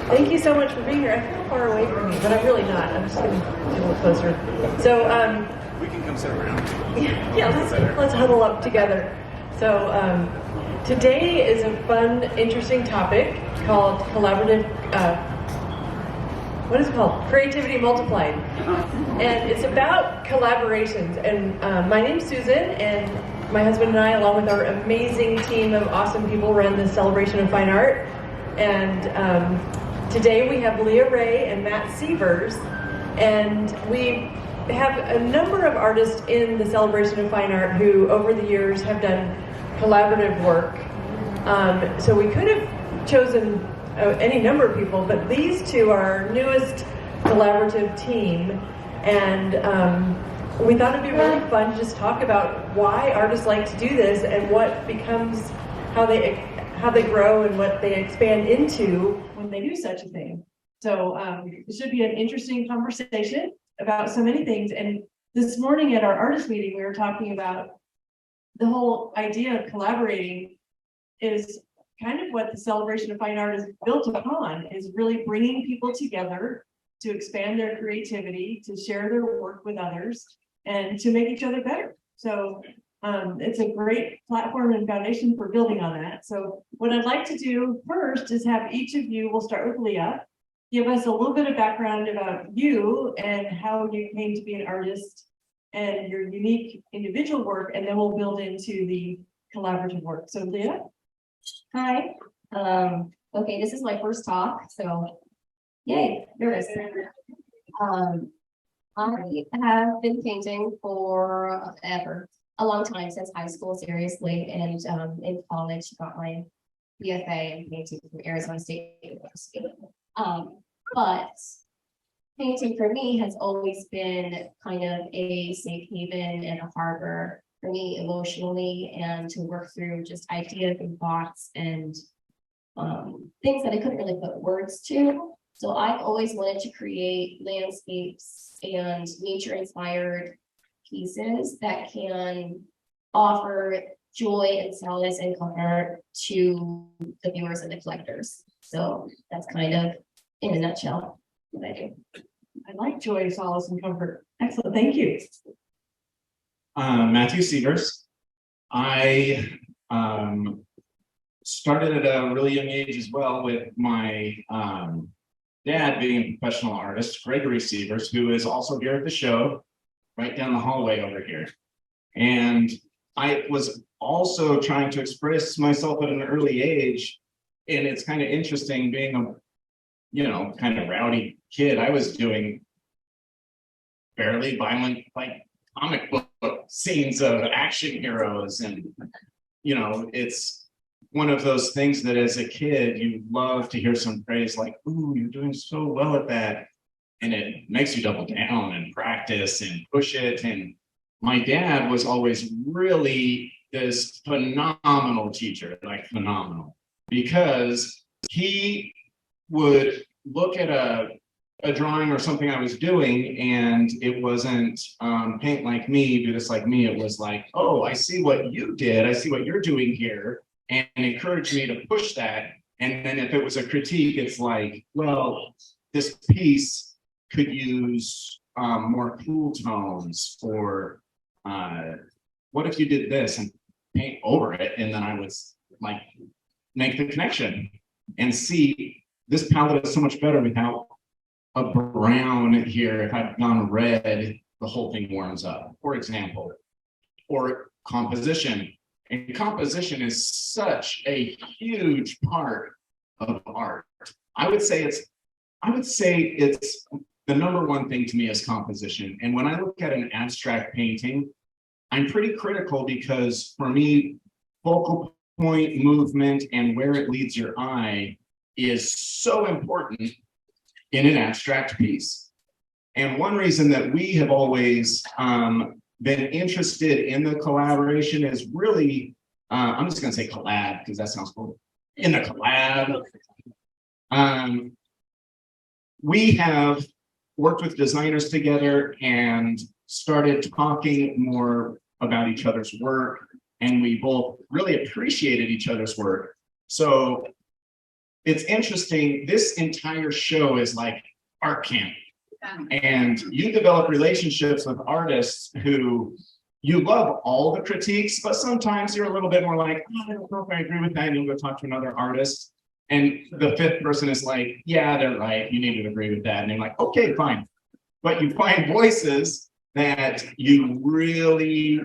Thank you so much for being here. I feel far away from you, but I'm really not. I'm just going to get a little closer. So, We can come sit around. let's huddle up together. So, today is a fun, interesting topic called collaborative. What is it called? Creativity Multiplied. And it's about collaborations. And my name's Susan, and my husband and I, along with our amazing team of awesome people, run the Celebration of Fine Art. And today we have Leah and Matt Sievers, and we have a number of artists in the Celebration of Fine Art who, over the years, have done collaborative work. So we could have chosen any number of people, but these two are our newest collaborative team, and we thought it'd be really fun to just talk about why artists like to do this and what becomes how they grow and what they expand into when they do such a thing. So it should be an interesting conversation about so many things. And this morning at our artist meeting, we were talking about the whole idea of collaborating is kind of what the Celebration of Fine Art is built upon, is really bringing people together to expand their creativity, to share their work with others, and to make each other better. So it's a great platform and foundation for building on that. So what I'd like to do first is have each of you, we'll start with Leah, give us a little bit of background about you and how you came to be an artist and your unique individual work, and then we'll build into the collaborative work. So Leah? Hi. Okay, this is my first talk, so yay, nervous. I have been painting for ever, a long time, since high school, seriously, and in college got my BFA in painting from Arizona State University. But painting for me has always been kind of a safe haven and a harbor for me emotionally, and to work through just ideas and thoughts and things that I couldn't really put words to. So I've always wanted to create landscapes and nature inspired pieces that can offer joy and solace and comfort to the viewers and the collectors. So that's kind of in a nutshell what I do. I like joy, solace, and comfort. Excellent, thank you. Matthew Sievers. I started at a really young age as well, with my dad being a professional artist, Gregory Sievers, who is also here at the show, right down the hallway over here. And I was also trying to express myself at an early age, and it's kind of interesting being a, kind of rowdy kid. I was doing fairly violent, like comic book scenes of action heroes, and it's one of those things that as a kid you love to hear some praise, like, "Ooh, you're doing so well at that," and it makes you double down and practice and push it. And my dad was always really this phenomenal teacher, like phenomenal, because he would look at a drawing or something I was doing, and it wasn't paint like me, do this like me. It was like, "Oh, I see what you did. I see what you're doing here," and encourage me to push that. And then if it was a critique, it's like, "Well, this piece could use more cool tones," or "What if you did this?" and paint over it. And then I would like make the connection and see this palette is so much better without a brown here. If I've gone red, the whole thing warms up, for example. Or composition. And composition is such a huge part of art. I would say it's the number one thing to me is composition. And when I look at an abstract painting, I'm pretty critical, because for me, focal point, movement, and where it leads your eye is so important in an abstract piece. And one reason that we have always been interested in the collaboration is really, I'm just going to say collab because that sounds cool. In the collab, we have worked with designers together and started talking more about each other's work, and we both really appreciated each other's work. So it's interesting. This entire show is like art camp. And you develop relationships with artists who you love all the critiques, but sometimes you're a little bit more like, oh, I don't know if I agree with that. And you'll go talk to another artist. And the fifth person is like, yeah, they're right. You need to agree with that. And they're like, okay, fine. But you find voices that you really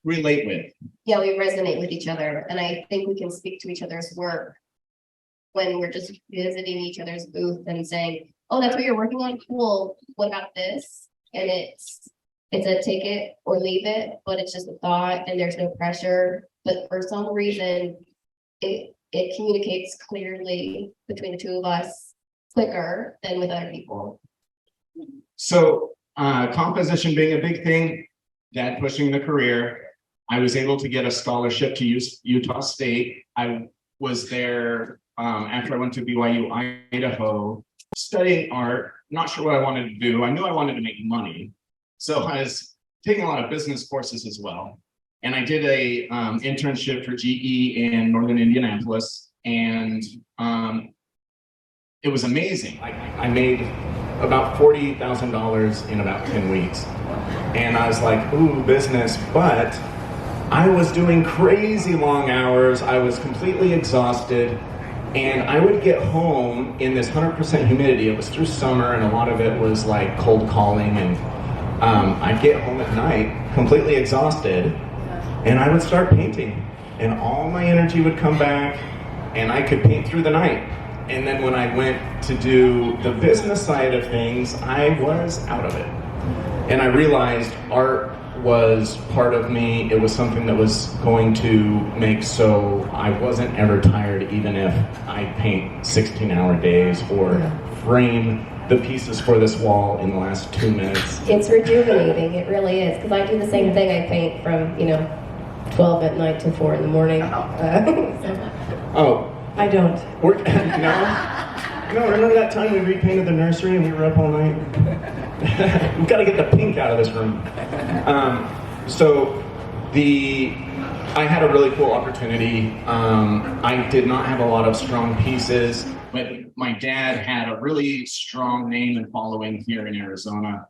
relate with. Yeah, we resonate with each other. And I think we can speak to each other's work when we're just visiting each other's booth and saying, oh, that's what you're working on? Cool. What about this? And it's a take it or leave it, but it's just a thought and there's no pressure. But for some reason, it communicates clearly between the two of us quicker than with other people. So composition being a big thing, Dad pushing the career, I was able to get a scholarship to Utah State. I was there after I went to BYU, Idaho, studying art, not sure what I wanted to do. I knew I wanted to make money. So I was taking a lot of business courses as well. And I did a internship for GE in Northern Indianapolis. And it was amazing. I made about $40,000 in about 10 weeks. And I was like, ooh, business, but I was doing crazy long hours. I was completely exhausted. And I would get home in this 100% humidity. It was through summer and a lot of it was like cold calling. And I'd get home at night completely exhausted and I would start painting. And all my energy would come back and I could paint through the night. And then when I went to do the business side of things, I was out of it. And I realized art was part of me. It was something that was going to make so I wasn't ever tired, even if I paint 16-hour days or frame the pieces for this wall in the last 2 minutes. It's rejuvenating, it really is, because I do the same thing. I paint from 12 at night to 4 in the morning. Oh, I don't. No, remember that time we repainted the nursery and we were up all night? We've got to get the pink out of this room. I had a really cool opportunity. I did not have a lot of strong pieces, but my dad had a really strong name and following here in Arizona.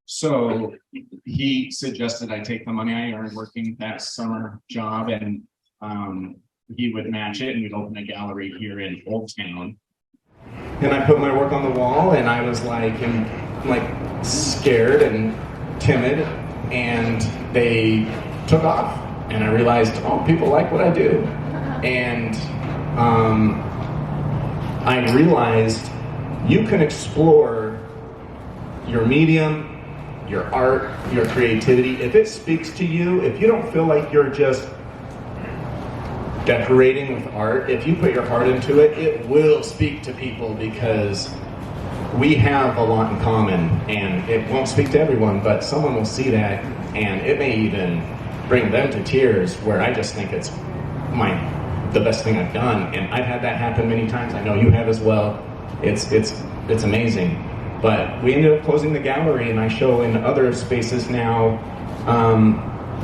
So he suggested I take the money I earned working that summer job and he would match it and we'd open a gallery here in Old Town. And I put my work on the wall and I was like scared and timid and they took off and I realized, oh, people like what I do. And I realized you can explore your medium, your art, your creativity. If it speaks to you, if you don't feel like you're just decorating with art, if you put your heart into it, it will speak to people because we have a lot in common and it won't speak to everyone, but someone will see that and it may even bring them to tears where I just think it's the best thing I've done. And I've had that happen many times. I know you have as well. It's amazing. But we ended up closing the gallery and I show in other spaces now.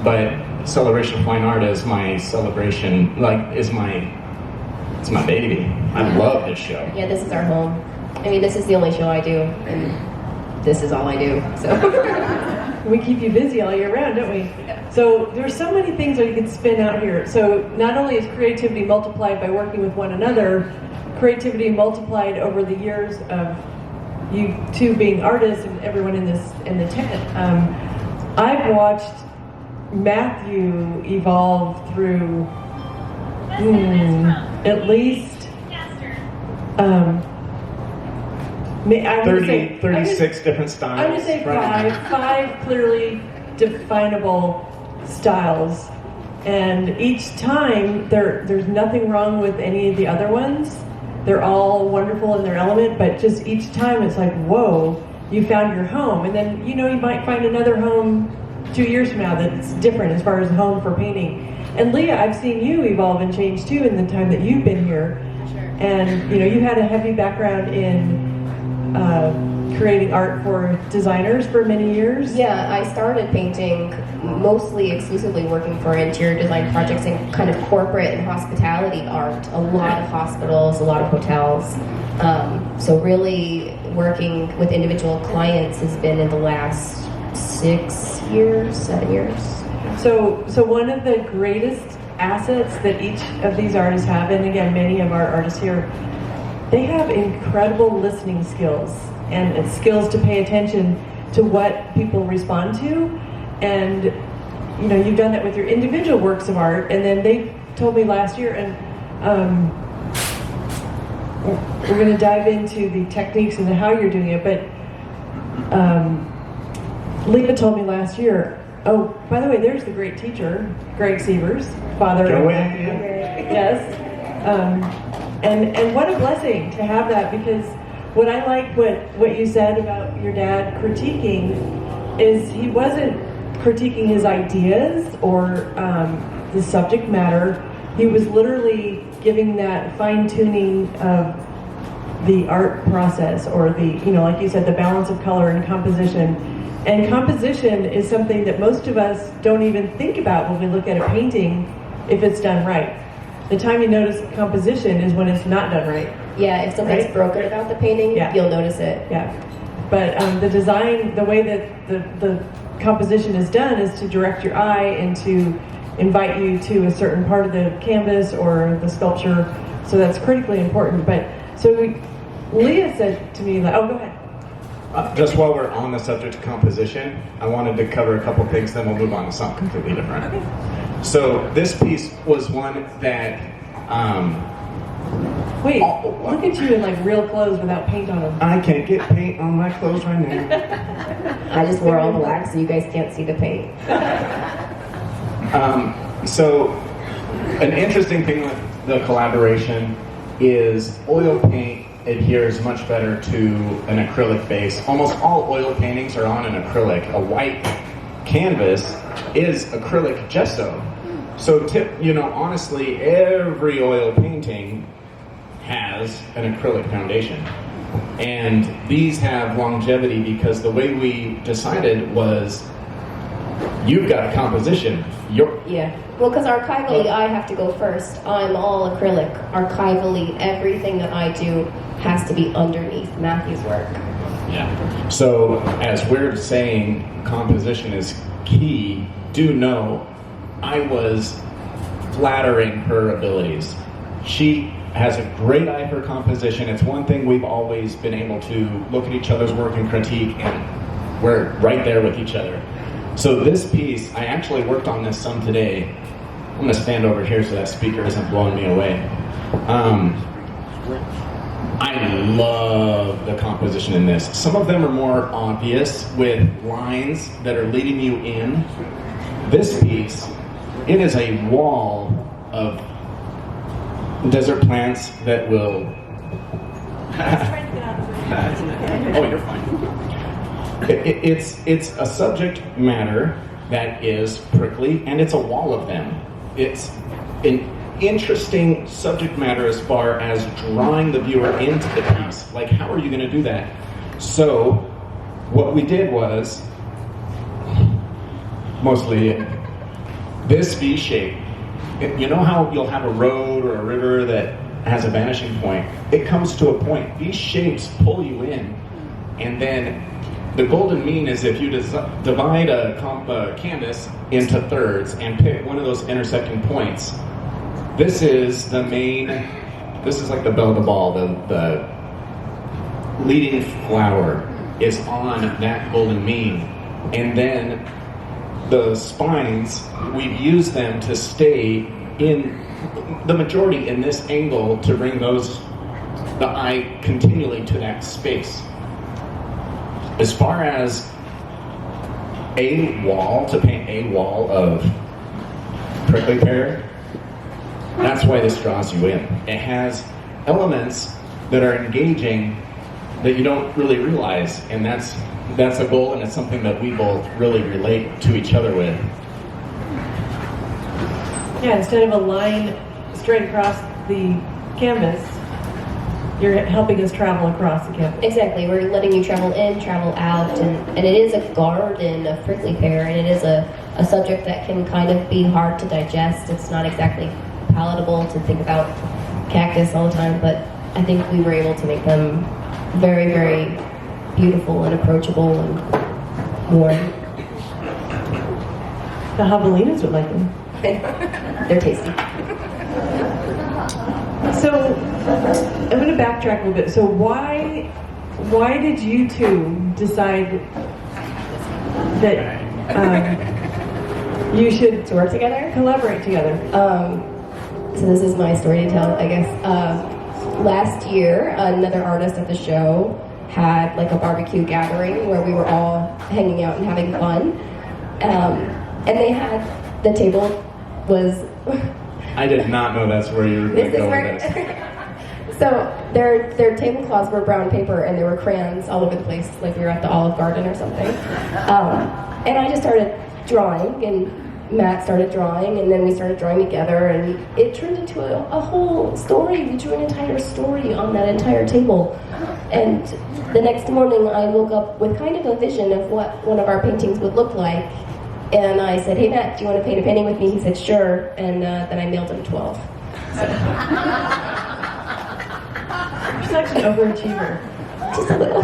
But Celebration of Fine Art is my celebration, it's my baby. I love this show. Yeah, this is our home. I mean, this is the only show I do, and this is all I do, so. We keep you busy all year round, don't we? Yeah. So there's so many things that you can spin out here. So not only is creativity multiplied by working with one another, creativity multiplied over the years of you two being artists and everyone in the tent. I've watched Matthew evolve through at least 36 different styles. I'm going to say five clearly definable styles. And each time, there's nothing wrong with any of the other ones. They're all wonderful in their element, but just each time it's like, whoa, you found your home. And then, you might find another home 2 years from now that's different as far as home for painting. And Leah, I've seen you evolve and change too in the time that you've been here. Sure. And you had a heavy background in creating art for designers for many years. Yeah, I started painting mostly exclusively working for interior design projects and kind of corporate and hospitality art. A lot of hospitals, a lot of hotels. So really working with individual clients has been in the last 6 years, 7 years. So one of the greatest assets that each of these artists have, and again, many of our artists here, they have incredible listening skills and skills to pay attention to what people respond to. And you know, you've done that with your individual works of art, and then they told me last year, and we're going to dive into the techniques and how you're doing it, but Leah told me last year, oh, by the way, there's the great teacher, Greg Sievers, father of yes. And what a blessing to have that, because what I like what you said about your dad critiquing is he wasn't critiquing his ideas or the subject matter. He was literally giving that fine-tuning of the art process, or the, you know, like you said, the balance of color and composition. And composition is something that most of us don't even think about when we look at a painting if it's done right. The time you notice composition is when it's not done right. Yeah, if something's Right? broken about the painting, Yeah. you'll notice it. Yeah. But the design, the way that the composition is done is to direct your eye and to invite you to a certain part of the canvas or the sculpture. So that's critically important. But so Leah said to me, like, oh, go ahead. Just while we're on the subject of composition, I wanted to cover a couple things, then we'll move on to something completely different. Okay. So this piece was one that, Wait, look at you in like real clothes without paint on them. I can't get paint on my clothes right now. I just wore all black so you guys can't see the paint. So an interesting thing with the collaboration is oil paint adheres much better to an acrylic base. Almost all oil paintings are on an acrylic. A white canvas is acrylic gesso. So honestly, every oil painting has an acrylic foundation. And these have longevity because the way we decided was, you've got composition. Yeah. Well, because archivally, I have to go first. I'm all acrylic. Archivally, everything that I do has to be underneath Matthew's work. Yeah. So as we're saying composition is key, do know I was flattering her abilities. She has a great eye for composition. It's one thing we've always been able to look at each other's work and critique, and we're right there with each other. So this piece, I actually worked on this some today. I'm going to stand over here so that speaker isn't blowing me away. I love the composition in this. Some of them are more obvious with lines that are leading you in. This piece, it is a wall of desert plants that will... Oh, you're fine. It's a subject matter that is prickly, and it's a wall of them. It's an interesting subject matter as far as drawing the viewer into the piece. Like, how are you going to do that? So, what we did was, mostly, this V shape. You know how you'll have a road or a river that has a vanishing point? It comes to a point. These shapes pull you in, and then the golden mean is if you divide a canvas into thirds and pick one of those intersecting points. This is the main, this is like the belle of the ball, the leading flower is on that golden mean. And then the spines, we've used them to stay in the majority in this angle to bring the eye continually to that space. As far as to paint a wall of prickly pear, that's why this draws you in. It has elements that are engaging that you don't really realize, and that's a goal, and it's something that we both really relate to each other with. Yeah, instead of a line straight across the canvas, You're helping us travel across the campus. Exactly, we're letting you travel in, travel out, and it is a garden, a prickly pear, and it is a subject that can kind of be hard to digest. It's not exactly palatable to think about cactus all the time, but I think we were able to make them very, very beautiful and approachable and warm. The javelinas would like them. They're tasty. So I'm going to backtrack a little bit. So why did you two decide that you should To work together? collaborate together? So this is my story to tell, I guess. Last year, another artist at the show had like a barbecue gathering where we were all hanging out and having fun. And they had, the table was... I did not know that's where you were going to This is go where... with this. So their tablecloths were brown paper and there were crayons all over the place, like we were at the Olive Garden or something. And I just started drawing, and Matt started drawing, and then we started drawing together, and it turned into a whole story. We drew an entire story on that entire table. And the next morning I woke up with kind of a vision of what one of our paintings would look like. And I said, hey Matt, do you want to paint a painting with me? He said, sure. And then I mailed him 12. You're such an overachiever. Just a little.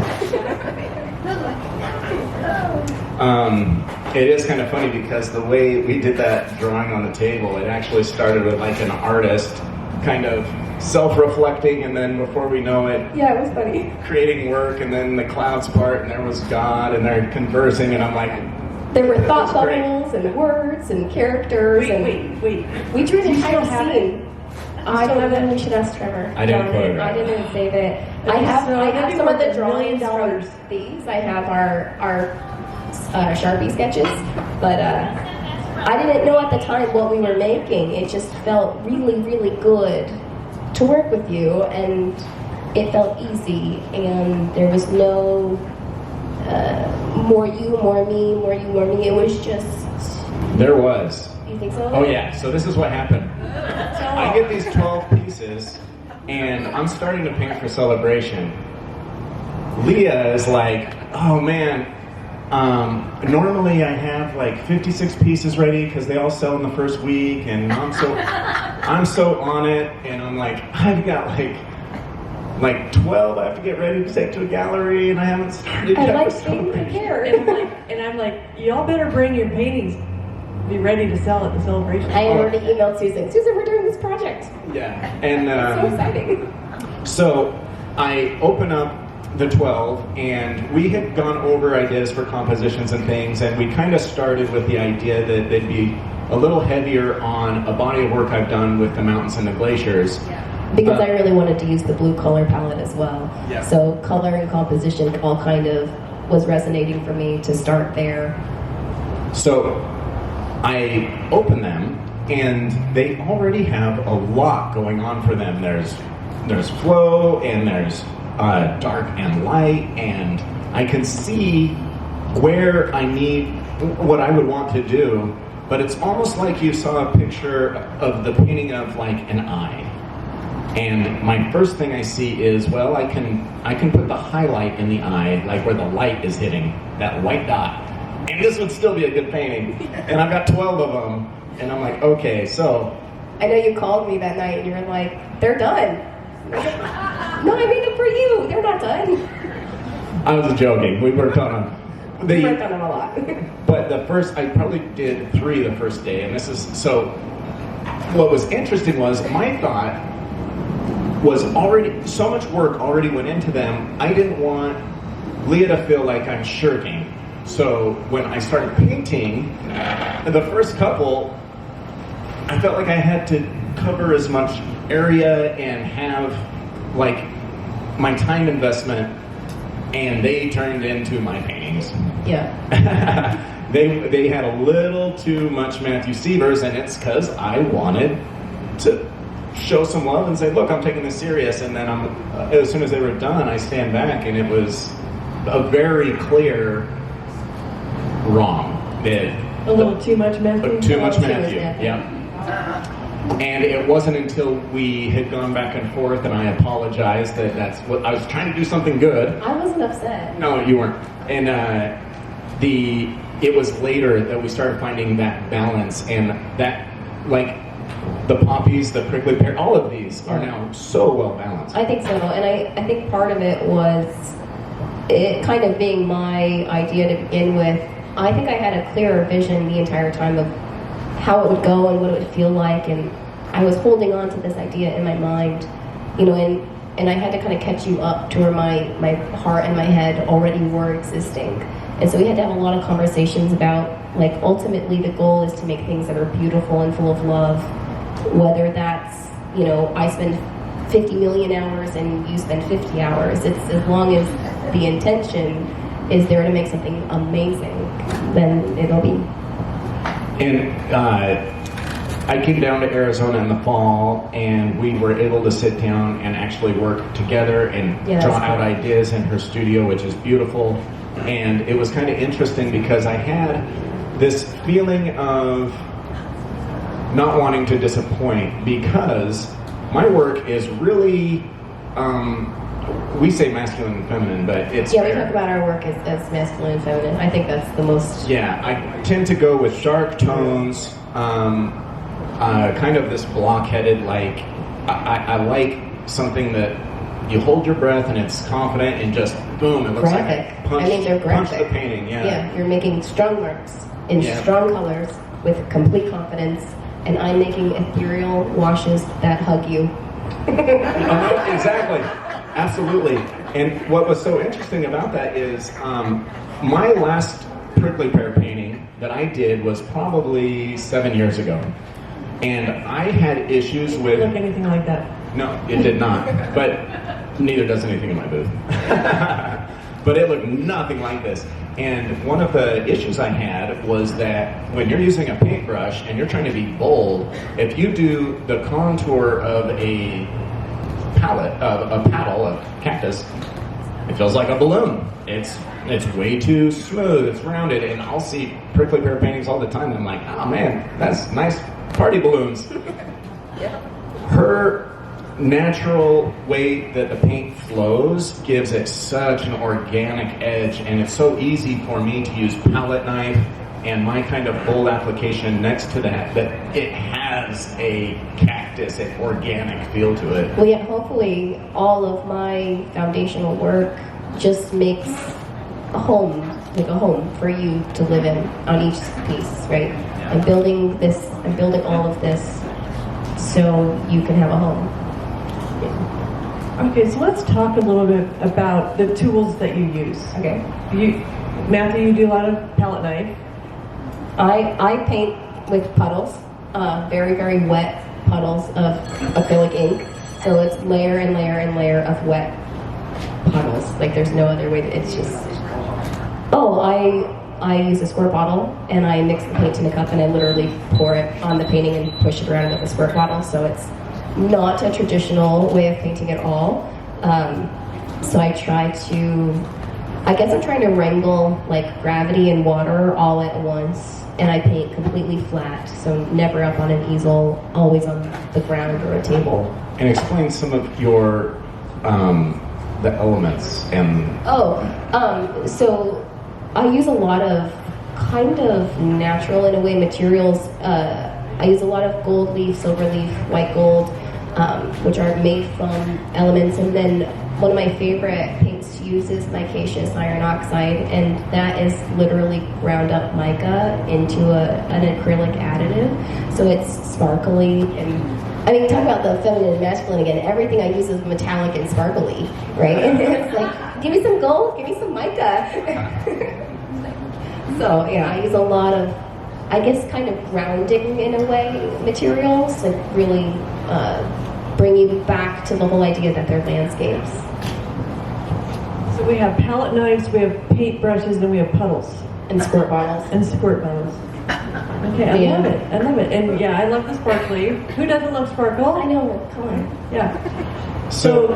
It is kind of funny because the way we did that drawing on the table, it actually started with like an artist kind of self-reflecting, and then before we know it, Yeah, it was funny. creating work, and then the clouds part, and there was God, and they're conversing, and I'm like, There were thought That's great. bubbles and words and characters. Wait. We drew the You still entire have scene. I still don't have know. it? We should ask Trevor. I didn't Darn put it, it I up. didn't save it. Okay, I have so some of the $1 drawings million. from these. I have our Sharpie sketches, but I didn't know at the time what we were making. It just felt really, really good to work with you, and it felt easy, and there was no more you, more me, more you, more me. It was just. there was. You think so? Oh yeah, so this is what happened. I get these 12 pieces, and I'm starting to paint for Celebration. Leah is like, oh man, normally I have like 56 pieces ready because they all sell in the first week, and I'm so on it, and I'm like, I've got like 12 I have to get ready to take to a gallery, and I haven't started I yet like for being Celebration. prepared. And I'm like, y'all better bring your paintings. Be ready to sell at the celebration. I already emailed Susan. Susan, we're doing this project. Yeah, and So exciting. so I open up the 12, and we had gone over ideas for compositions and things, and we kind of started with the idea that they'd be a little heavier on a body of work I've done with the mountains and the glaciers. Because I really wanted to use the blue color palette as well. Yeah. So color and composition all kind of was resonating for me to start there. So I open them, and they already have a lot going on for them. There's flow, and there's dark and light, and I can see where I need what I would want to do, but it's almost like you saw a picture of the painting of like an eye. And my first thing I see is, well, I can put the highlight in the eye, like where the light is hitting, that white dot. And this would still be a good painting. And I've got 12 of them, and I'm like, okay, so. I know you called me that night and you were like, they're done. No, I made them for you. They're not done. I was joking. We worked on them. We worked on them a lot. But I probably did 3 the first day, and this is, so what was interesting was my thought was already, so much work already went into them, I didn't want Leah to feel like I'm shirking. So when I started painting, the first couple, I felt like I had to cover as much area and have like my time investment, and they turned into my paintings. Yeah. They had a little too much Matthew Sievers, and it's because I wanted to show some love and say, look, I'm taking this serious. And then as soon as they were done, I stand back, and it was a very clear wrong. A little too much Matthew? Too much Too much Matthew, Matthew. yeah. And it wasn't until we had gone back and forth, and I apologized that that's what I was trying to do, something good. I wasn't upset. No, you weren't. And it was later that we started finding that balance, and that, like, the poppies, the prickly pear, all of these are now so well balanced. I think so, and I think part of it was it kind of being my idea to begin with. I think I had a clearer vision the entire time of how it would go and what it would feel like, and I was holding on to this idea in my mind, you know, and I had to kind of catch you up to where my heart and my head already were existing. And so we had to have a lot of conversations about, like, ultimately the goal is to make things that are beautiful and full of love, whether that's, you know, I spend 50 million hours and you spend 50 hours. It's as long as the intention is there to make something amazing, then it'll be. And I came down to Arizona in the fall, and we were able to sit down and actually work together and draw out ideas in her studio, which is beautiful. And it was kind of interesting because I had this feeling of not wanting to disappoint, because my work is really, we say masculine and feminine, but it's we talk about our work as masculine and feminine. I think that's the most. Yeah, I tend to go with dark tones, kind of this block-headed, like, I like something that you hold your breath and it's confident and just boom, it looks graphic. like a punch, I mean, they're punch graphic. the painting. Yeah, you're making strong marks in strong colors with complete confidence, and I'm making ethereal washes that hug you. Exactly, absolutely. And what was so interesting about that is my last prickly pear painting that I did was probably 7 years ago, and I had issues with. Look anything like that. No, it did not. But neither does anything in my booth. But it looked nothing like this. And one of the issues I had was that when you're using a paintbrush and you're trying to be bold, if you do the contour of a paddle, a cactus, it feels like a balloon. It's way too smooth, it's rounded, and I'll see prickly pear paintings all the time, and I'm like, oh man, that's nice party balloons. Her natural way that the paint flows gives it such an organic edge, and it's so easy for me to use palette knife and my kind of bold application next to that it has a cactus, an organic feel to it. Well, yeah, hopefully all of my foundational work just makes a home for you to live in on each piece, right? I'm building all of this so you can have a home. Okay, so let's talk a little bit about the tools that you use. Okay. Matthew, you do a lot of palette knife. I paint with puddles, very, very wet puddles of acrylic ink. So it's layer and layer and layer of wet puddles. Like, there's no other way. It's just. Oh, I use a squirt bottle and I mix the paint in a cup and I literally pour it on the painting and push it around with a squirt bottle. So it's not a traditional way of painting at all. So I guess I'm trying to wrangle, like, gravity and water all at once, and I paint completely flat, so never up on an easel, always on the ground or a table. And explain some of your the elements and. So I use a lot of kind of natural, in a way, materials. I use a lot of gold leaf, silver leaf, white gold, which are made from elements. And then one of my favorite paints to use is micaceous iron oxide, and that is literally ground up mica into an acrylic additive. So it's sparkly, and I mean, talk about the feminine and masculine again. Everything I use is metallic and sparkly, right? And it's like, give me some gold, give me some mica. So yeah, I use a lot of, I guess, kind of grounding, in a way, materials, like really bring you back to the whole idea that they're landscapes. So we have palette knives, we have paint brushes, and we have puddles. And squirt bottles. And squirt bottles. Okay, I love it. I love it. And yeah, I love the sparkly. Who doesn't love sparkle? I know, come on. Yeah. So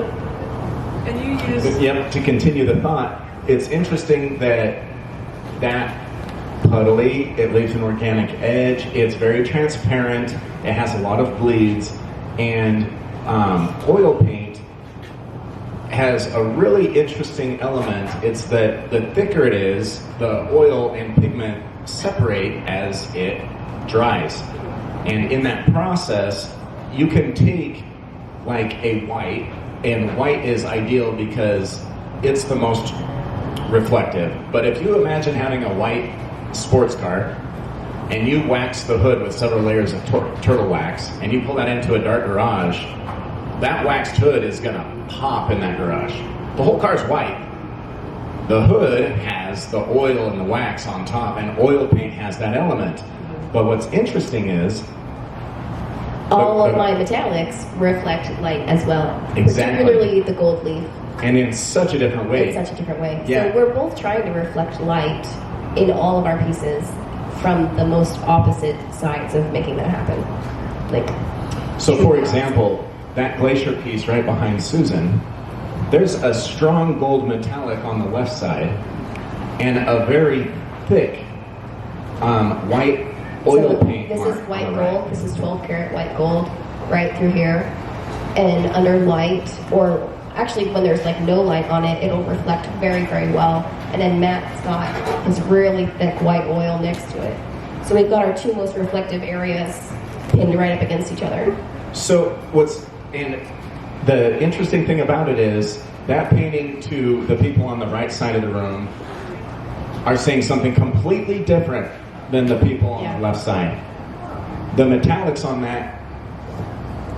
and you use. Yep, to continue the thought, it's interesting that puddly, it leaves an organic edge, it's very transparent, it has a lot of bleeds, and oil paint has a really interesting element. It's that the thicker it is, the oil and pigment separate as it dries. And in that process, you can take like a white, and white is ideal because it's the most reflective. But if you imagine having a white sports car and you wax the hood with several layers of turtle wax and you pull that into a dark garage, that waxed hood is gonna pop in that garage. The whole car's white. The hood has the oil and the wax on top, and oil paint has that element. But what's interesting is all of my metallics reflect light as well. Exactly. Particularly the gold leaf. and in such a different way. In such a different way. Yeah. So we're both trying to reflect light in all of our pieces from the most opposite sides of making that happen. So for example, that glacier piece right behind Susan, there's a strong gold metallic on the left side and a very thick white oil paint this mark is white on the right. gold. This is 12 karat white gold right through here. And under light, or actually when there's like no light on it, it'll reflect very, very well. And then Matt's got this really thick white oil next to it. So we've got our two most reflective areas pinned right up against each other. So and the interesting thing about it is that painting to the people on the right side of the room are saying something completely different than the people on the left side. The metallics on that,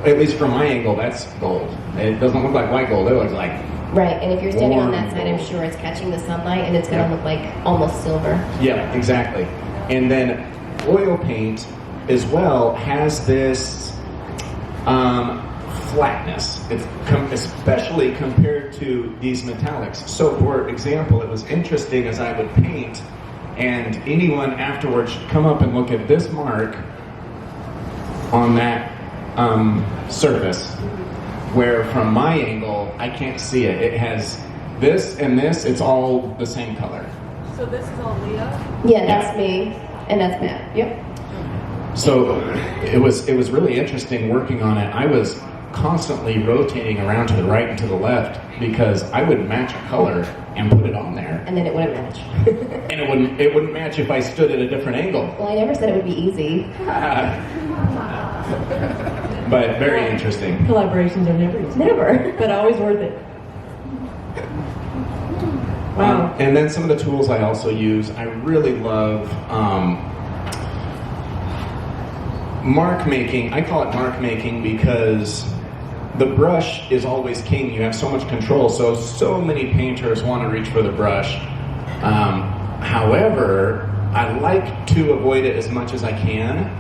at least from my angle, that's gold. It doesn't look like white gold, it looks like Right, and if you're standing on that warm side, I'm gold. sure it's catching the sunlight and it's gonna look like almost silver. Yeah, exactly. And then oil paint as well has this flatness, especially compared to these metallics. So for example, it was interesting as I would paint, and anyone afterwards should come up and look at this mark on that surface, where from my angle, I can't see it. It has this and this, it's all the same color. So this is all Leah? Yeah, that's me, and that's Matt, yep. So it was really interesting working on it. I was constantly rotating around to the right and to the left because I would match a color and put it on there. And then it wouldn't match. And it wouldn't match if I stood at a different angle. Well, I never said it would be easy. But very interesting. Collaborations are never easy. Never. But always worth it. Wow. And then some of the tools I also use, I really love mark making. I call it mark making because the brush is always king. You have so much control. So many painters want to reach for the brush. However, I like to avoid it as much as I can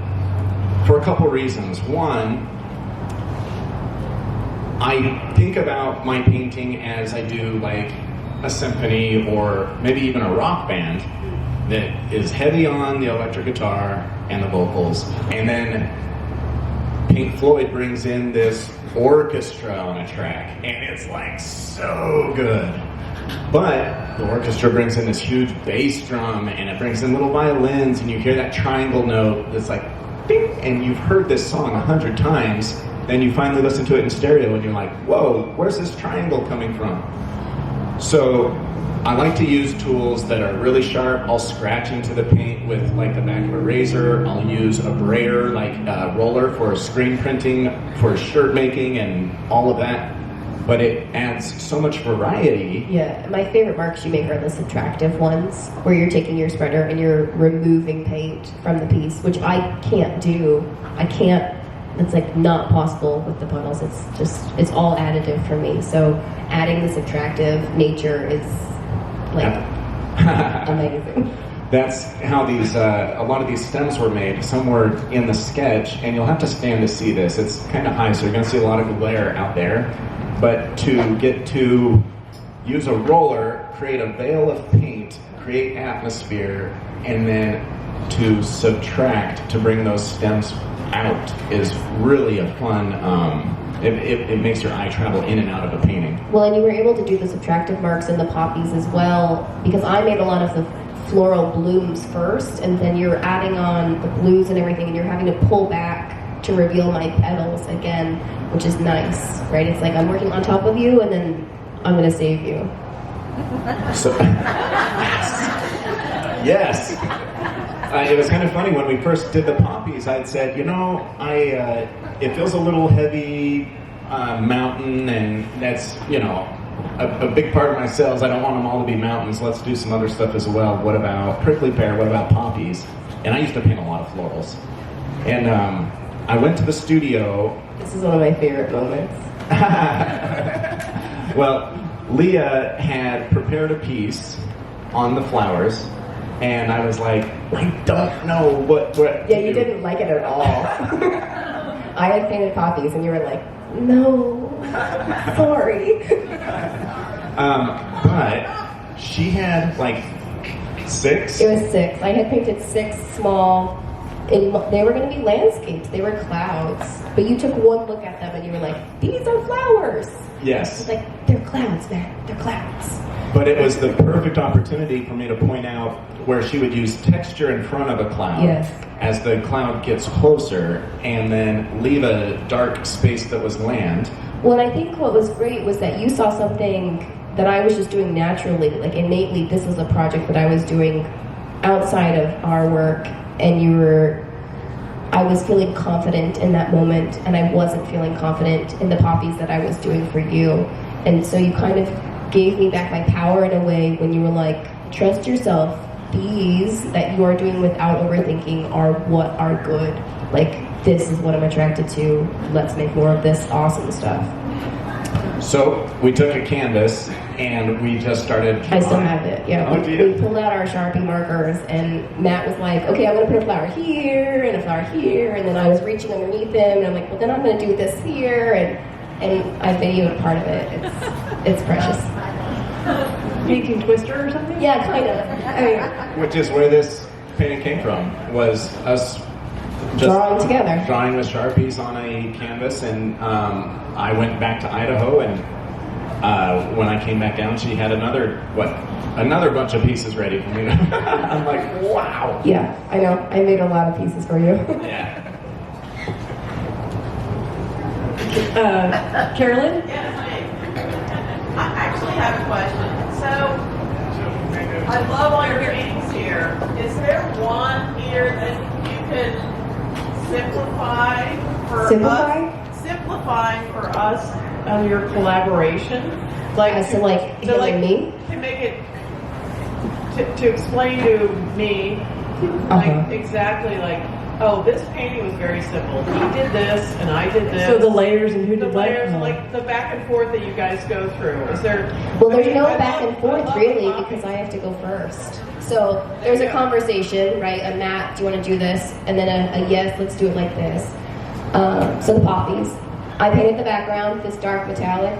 for a couple reasons. One, I think about my painting as I do like a symphony or maybe even a rock band that is heavy on the electric guitar and the vocals. And then Pink Floyd brings in this orchestra on a track, and it's like so good. But the orchestra brings in this huge bass drum, and it brings in little violins, and you hear that triangle note that's like, ding, and you've heard this song 100 times, then you finally listen to it in stereo, and you're like, whoa, where's this triangle coming from? So I like to use tools that are really sharp. I'll scratch into the paint with like the back of a razor. I'll use a brayer, like a roller for screen printing, for shirt making and all of that. But it adds so much variety. Yeah, my favorite marks you make are the subtractive ones, where you're taking your spreader and you're removing paint from the piece, which I can't do. It's like not possible with the puddles. It's all additive for me. So adding the subtractive nature is like amazing. That's how these a lot of these stems were made. Some were in the sketch, and you'll have to stand to see this. It's kind of high, so you're going to see a lot of glare out there. But to get to use a roller, create a veil of paint, create atmosphere, and then to subtract to bring those stems out is really a fun. It makes your eye travel in and out of a painting. Well, and you were able to do the subtractive marks and the poppies as well, because I made a lot of the floral blooms first, and then you're adding on the blues and everything, and you're having to pull back to reveal my petals again, which is nice, right? It's like I'm working on top of you, and then I'm gonna save you. So, yes. It was kind of funny when we first did the poppies. I'd said, it feels a little heavy, mountain, and that's, a big part of my sales. I don't want them all to be mountains. Let's do some other stuff as well. What about prickly pear? What about poppies? And I used to paint a lot of florals. And I went to the studio. This is one of my favorite moments. Well, Leah had prepared a piece on the flowers, and I was like, I don't know what Yeah, you didn't like it at all. I had painted poppies, and you were like, no, sorry. But she had like 6. It was 6. I had painted 6 small, they were going to be landscapes, they were clouds. But you took one look at them and you were like, these are flowers. Yes. It's like, they're clouds, man, they're clouds. But it was the perfect opportunity for me to point out where she would use texture in front of a cloud. Yes. As the cloud gets closer, and then leave a dark space that was land. Well, and I think what was great was that you saw something that I was just doing naturally, like innately. This was a project that I was doing outside of our work, and I was feeling confident in that moment, and I wasn't feeling confident in the poppies that I was doing for you. And so you kind of gave me back my power in a way when you were like, trust yourself. These that you are doing without overthinking are what are good. Like, this is what I'm attracted to. Let's make more of this awesome stuff. So we took a canvas and we just started drawing. I still have it, yeah. Oh, We pulled out our Sharpie markers, and Matt was like, okay, I'm gonna put a flower here and a flower here, and then I was reaching underneath him, and I'm like, well, then I'm gonna do this here, and I videoed part of it. It's precious. Painting Twister or something? Yeah, kind of. I mean, Which is where this painting came from, was us just drawing together. drawing with Sharpies on a canvas, and I went back to Idaho, and when I came back down, she had another bunch of pieces ready for me. I'm like, wow. Yeah, I know. I made a lot of pieces for you. Yeah. Carolyn? Yes, I actually have a question. So, I love all your paintings here. Is there one here that you could simplify for us? Simplify for us on your collaboration, like So like, him and me? to make it to explain to me, like exactly like, oh, this painting was very simple. He did this, and I did this. So the layers and who The did layers, what? like the back and forth that you guys go through. Is there? Well, there's I mean, no I back love- and forth I love really, the because I have to go first. So there's a conversation, right? A Matt, do you want to do this? And then a yes, let's do it like this. So the poppies. I painted the background, this dark metallic.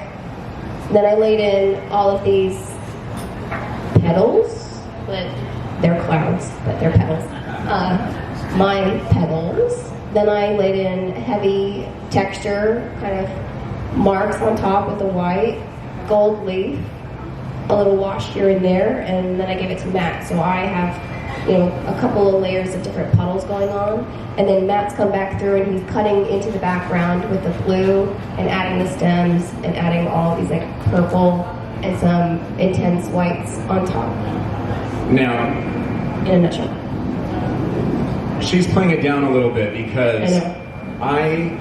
Then I laid in all of these petals, but they're clouds, but they're petals. My petals. Then I laid in heavy texture, kind of marks on top with the white, gold leaf, a little wash here and there, and then I gave it to Matt. So I have, a couple of layers of different puddles going on, and then Matt's come back through and he's cutting into the background with the blue and adding the stems and adding all these like purple and some intense whites on top. Now, In a nutshell. she's playing it down a little bit because I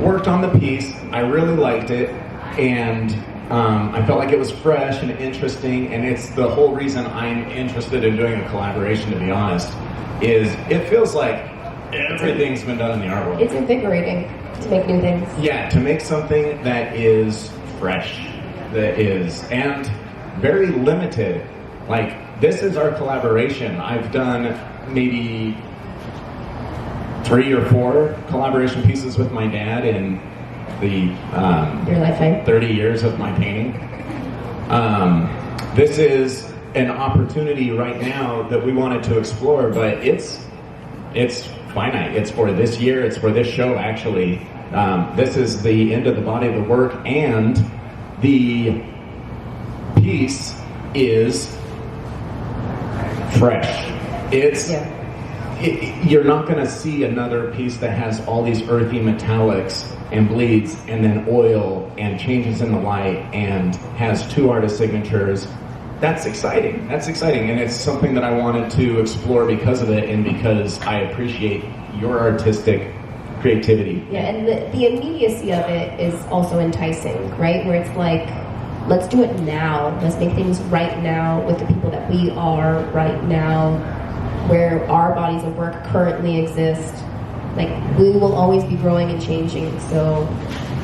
worked on the piece, I really liked it, and I felt like it was fresh and interesting, and it's the whole reason I'm interested in doing a collaboration, to be honest, is it feels like everything's been done in the art world. It's invigorating to make new things. Yeah, to make something that is fresh, and very limited. Like, this is our collaboration. I've done maybe 3 or 4 collaboration pieces with my dad in the Your lifetime. 30 years of my painting. This is an opportunity right now that we wanted to explore, but it's finite. It's for this year. It's for this show, actually. This is the end of the body of the work, and the piece is fresh. It's Yeah. you're not going to see another piece that has all these earthy metallics and bleeds and then oil and changes in the light and has 2 artist signatures. That's exciting. That's exciting. And it's something that I wanted to explore because of it and because I appreciate your artistic creativity. Yeah, and the immediacy of it is also enticing, right? Where it's like, let's do it now. Let's make things right now with the people that we are right now, where our bodies of work currently exist. Like, we will always be growing and changing, so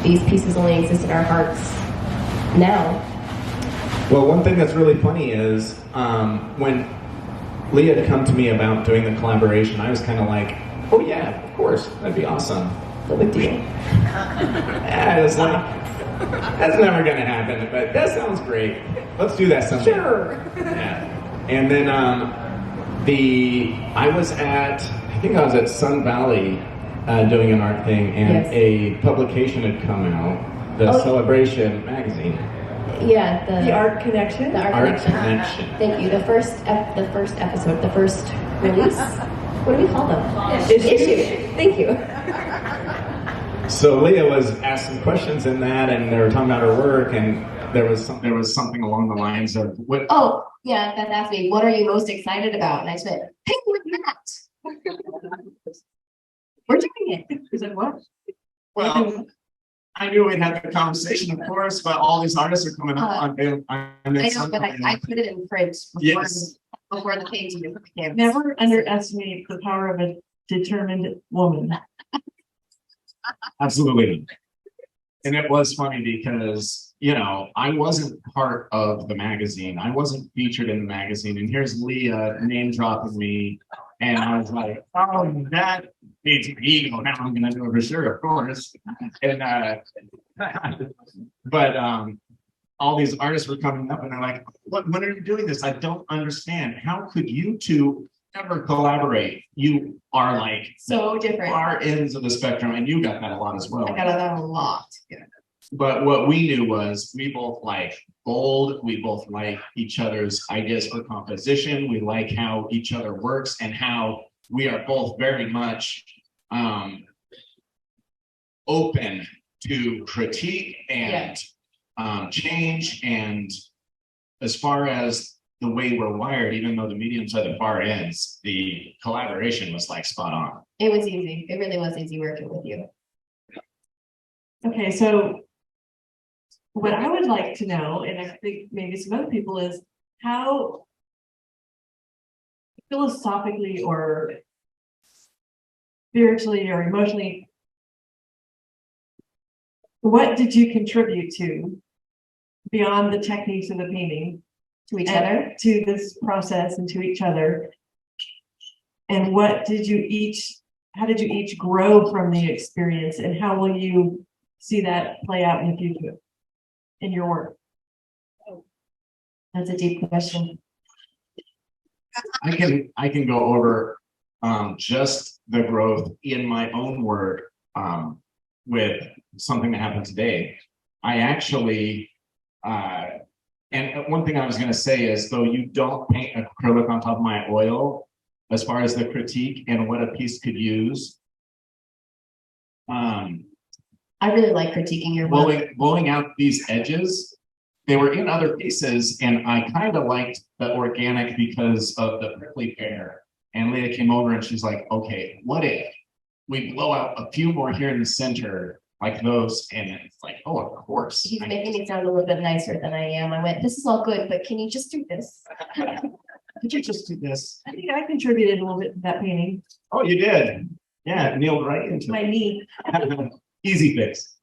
these pieces only exist in our hearts now. Well, one thing that's really funny is when Leah had come to me about doing the collaboration, I was kind of like, oh yeah, of course, that'd be awesome. No big deal. I was like, that's never gonna happen, but that sounds great. Let's do that someday. Sure. Yeah. And then I was at Sun Valley doing an art thing, and Yes. a publication had come out, the Oh. Celebration magazine. Yeah, The Art Connection. The Art Art Connection. Connection. Thank you. The first episode, the first release. What do we call them? Issue. Thank you. So Leah was asking questions in that, and they were talking about her work, and There was something along the lines of what Oh, yeah, Beth asked me, what are you most excited about? And I said, Penguin Matt. We're doing it. He said, what? well, I knew we'd have the conversation, of course, but all these artists are coming up on I know, but I put it in print Yes. before the page even began. Never underestimate the power of a determined woman. Absolutely. And it was funny because, I wasn't part of the magazine. I wasn't featured in the magazine. And here's Leah name dropping me. And I was like, oh, that needs my ego. Now I'm going to do it for sure, of course. And, but all these artists were coming up and they're like, when are you doing this? I don't understand. How could you two ever collaborate? You are like So different. far ends of the spectrum, and you got that a lot as well. I got that a lot. But what we knew was we both like bold, we both like each other's ideas for composition, we like how each other works, and how we are both very much open to critique and change. And as far as the way we're wired, even though the mediums are the far ends, the collaboration was like spot on. It was easy. It really was easy working with you. Okay, so what I would like to know, and I think maybe some other people, is how philosophically or spiritually or emotionally, what did you contribute to beyond the techniques of the painting To each other? to this process and to each other? And how did you each grow from the experience, and how will you see that play out in the future in your work? That's a deep question. I can go over just the growth in my own work with something that happened today. I actually and one thing I was going to say is, though you don't paint acrylic on top of my oil, as far as the critique and what a piece could use, I really like critiquing your work. blowing out these edges. They were in other pieces, and I kind of liked the organic because of the prickly pear. And Leah came over and she's like, okay, what if we blow out a few more here in the center like those? And it's like, oh, of course. He's making me sound a little bit nicer than I am. I went, this is all good, but can you just do this? Could you just do this? I think I contributed a little bit to that painting. Oh, you did. Yeah, it nailed right into My knee. it. Easy fix.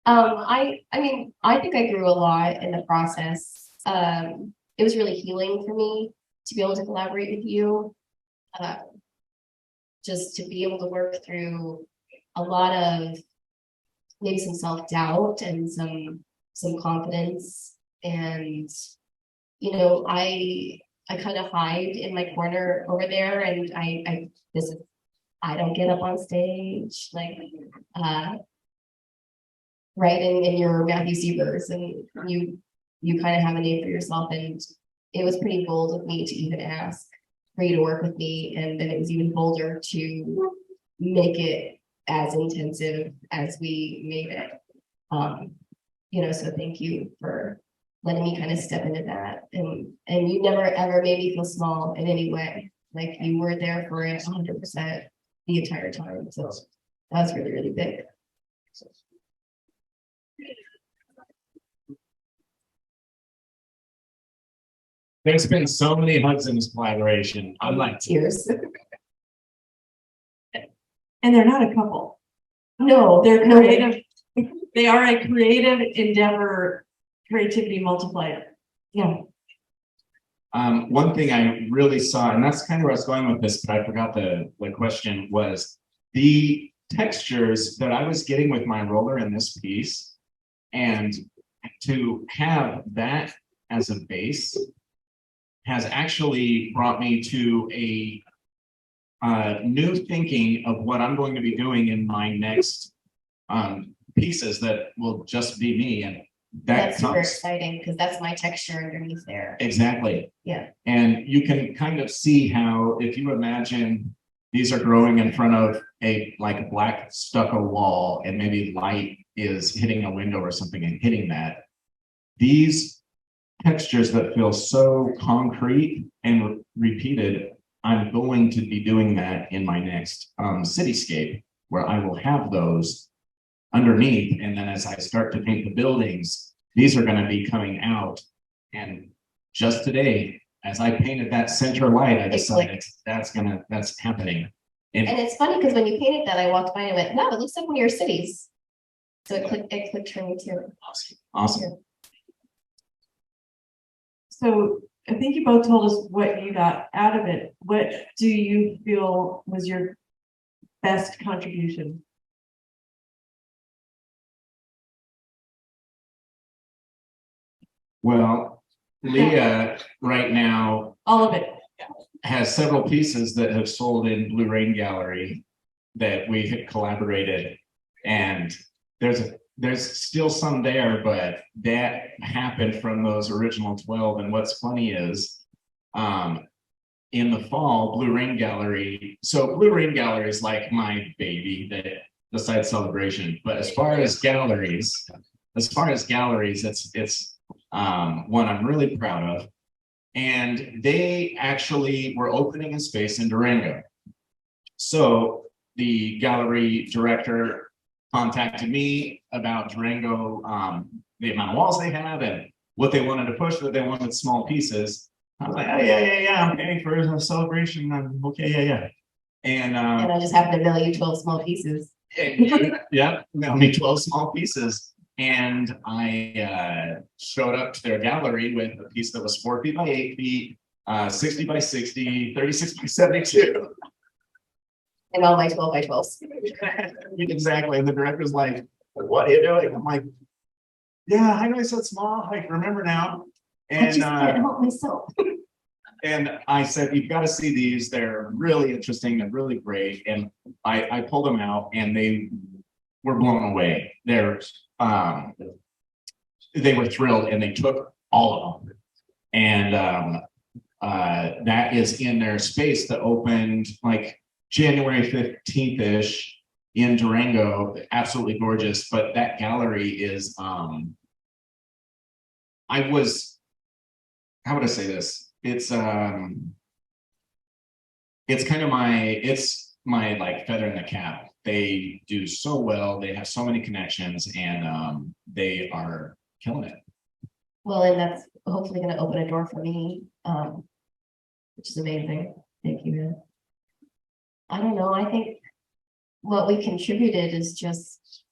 I mean, I think I grew a lot in the process. It was really healing for me to be able to collaborate with you. Just to be able to work through a lot of maybe some self-doubt and some confidence. And, I kind of hide in my corner over there, and I don't get up on stage, like, right, and you're Matthew Sievers, and you kind of have a name for yourself, and it was pretty bold of me to even ask for you to work with me, and then it was even bolder to make it as intensive as we made it. So thank you for letting me kind of step into that, and you never ever made me feel small in any way. Like you were there for it 100% the entire time. So that was really, really big. There's been so many hugs in this collaboration. I'm like, Tears. And they're not a couple. No, They're creative. They are a creative endeavor, creativity multiplier. Yeah. One thing I really saw, and that's kind of where I was going with this, but I forgot the question, was the textures that I was getting with my roller in this piece, and to have that as a base has actually brought me to a new thinking of what I'm going to be doing in my next pieces that will just be me. And That's super exciting because that's my texture underneath there. Exactly. Yeah. And you can kind of see how, if you imagine these are growing in front of a black stucco wall, and maybe light is hitting a window or something and hitting that, these textures that feel so concrete and repeated, I'm going to be doing that in my next cityscape, where I will have those underneath. And then as I start to paint the buildings, these are going to be coming out. And just today, as I painted that center light, I decided that's happening. And it's funny because when you painted that, I walked by and went, wow, it looks like one of your cities. So it clicked for me too. Awesome. Yeah. So I think you both told us what you got out of it. What do you feel was your best contribution? Well, Leah right now All of it. has several pieces that have sold in Blue Rain Gallery that we had collaborated, and there's still some there, but that happened from those original 12. And what's funny is in the fall, Blue Rain Gallery, so Blue Rain Gallery is like my baby, the side celebration. But as far as galleries, it's one I'm really proud of. And they actually were opening a space in Durango. So the gallery director contacted me about Durango, the amount of walls they have and what they wanted to push, that they wanted small pieces. I was like, oh, yeah, I'm paying for a celebration. Okay, yeah. And I just happened to mail you 12 small pieces. yeah, mail me 12 small pieces. And I showed up to their gallery with a piece that was 4 feet by 8 feet, 60 by 60, 36 by 72. And all my 12 by 12s. Exactly. And the director's like, what are you doing? I'm like, yeah, I know I said small. I remember now. And I just can't help myself. And I said, you've got to see these. They're really interesting. They're really great. And I pulled them out, and they were blown away. They were thrilled, and they took all of them. And that is in their space that opened like January 15th-ish in Durango. Absolutely gorgeous. But that gallery is, how would I say this? It's kind of my like feather in the cap. They do so well. They have so many connections, and they are killing it. Well, and that's hopefully going to open a door for me, which is amazing. Thank you, man. I don't know. I think what we contributed is just,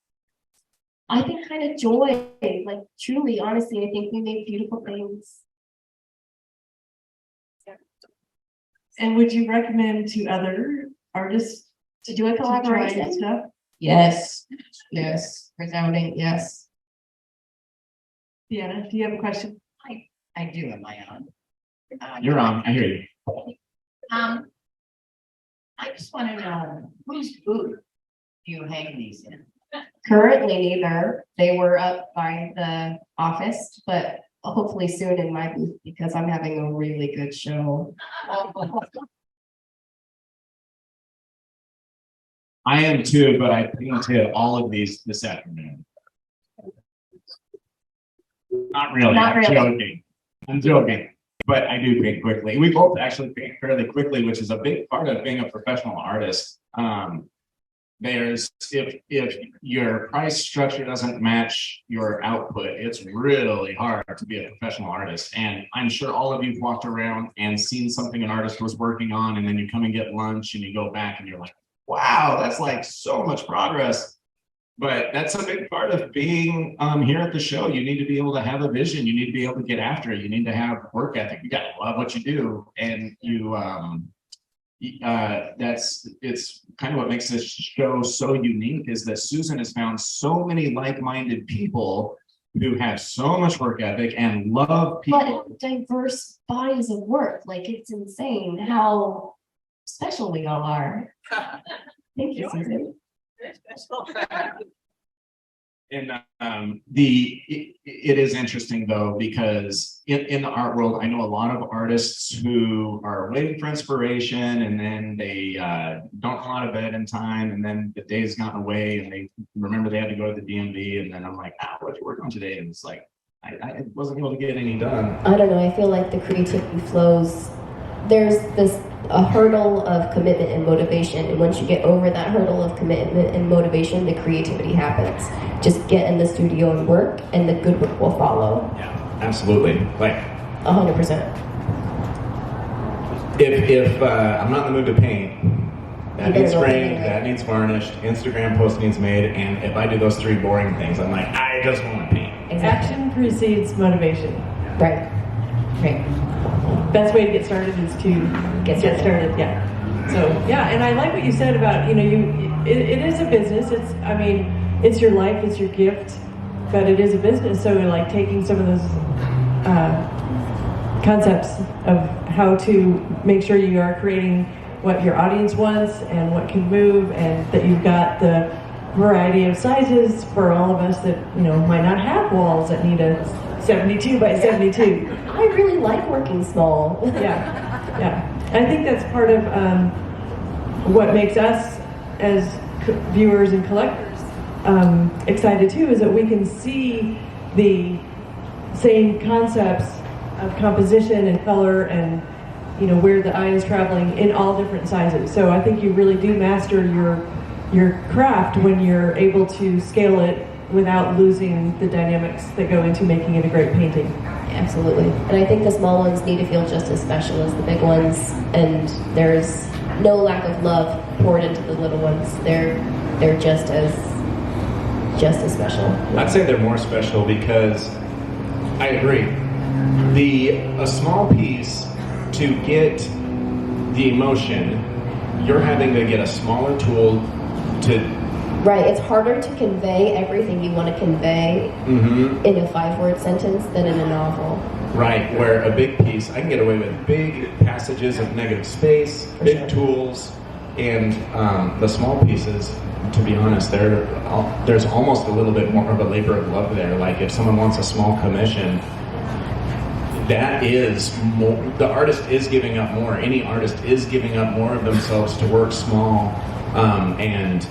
I think, kind of joy. Like, truly, honestly, I think we made beautiful things. And would you recommend to other artists To do a to try collaboration? stuff? Yes. Yes. Resounding yes. Deanna, do you have a question? I do in my own. You're on. I hear you. I just want to know whose booth do you hang these in? Currently, neither. They were up by the office, but hopefully soon in my booth because I'm having a really good show. I am too, but I painted all of these this afternoon. Not really. Not I'm really. joking. I'm joking. But I do paint quickly. We both actually paint fairly quickly, which is a big part of being a professional artist. There's if your price structure doesn't match your output, it's really hard to be a professional artist. And I'm sure all of you've walked around and seen something an artist was working on, and then you come and get lunch and you go back and you're like, wow, that's like so much progress. But that's a big part of being here at the show. You need to be able to have a vision. You need to be able to get after it. You need to have work ethic. You got to love what you do. And you, it's kind of what makes this show so unique is that Susan has found so many like-minded people who have so much work ethic and love people. But diverse bodies of work, like it's insane how special we all are. Thank you, Susan. And it is interesting though, because in the art world, I know a lot of artists who are waiting for inspiration and then they don't come out of bed in time, and then the day's gotten away and they remember they had to go to the DMV, and then I'm like, what'd you work on today? And it's like, I wasn't able to get any done. I don't know, I feel like the creativity flows. There's a hurdle of commitment and motivation, and once you get over that hurdle of commitment and motivation, the creativity happens. Just get in the studio and work, and the good work will follow. Yeah, absolutely. Like 100%. if I'm not in the mood to paint, that You better needs go framed, paint it. that needs varnished, Instagram post needs made, and if I do those three boring things, I'm like, I just want to paint. Exactly. Action precedes motivation. Right. Right. Best way to get started is to Get started. Yeah. So yeah, and I like what you said about it is a business. It's your life, it's your gift, but it is a business. So like taking some of those concepts of how to make sure you are creating what your audience wants and what can move, and that you've got the variety of sizes for all of us that might not have walls that need a 72 by 72. I really like working small. Yeah. I think that's part of what makes us as viewers and collectors excited too, is that we can see the same concepts of composition and color and where the eye is traveling in all different sizes. So I think you really do master your craft when you're able to scale it without losing the dynamics that go into making it a great painting. Absolutely. And I think the small ones need to feel just as special as the big ones, and there's no lack of love poured into the little ones. They're just as special. I'd say they're more special because I agree. A small piece, to get the emotion, you're having to get a smaller tool to. Right, it's harder to convey everything you want to convey in a 5-word sentence than in a novel. Right, where a big piece, I can get away with big passages of negative space, big tools, and the small pieces, to be honest, there's almost a little bit more of a labor of love there. Like if someone wants a small commission, that is more, the artist is giving up more. Any artist is giving up more of themselves to work small, and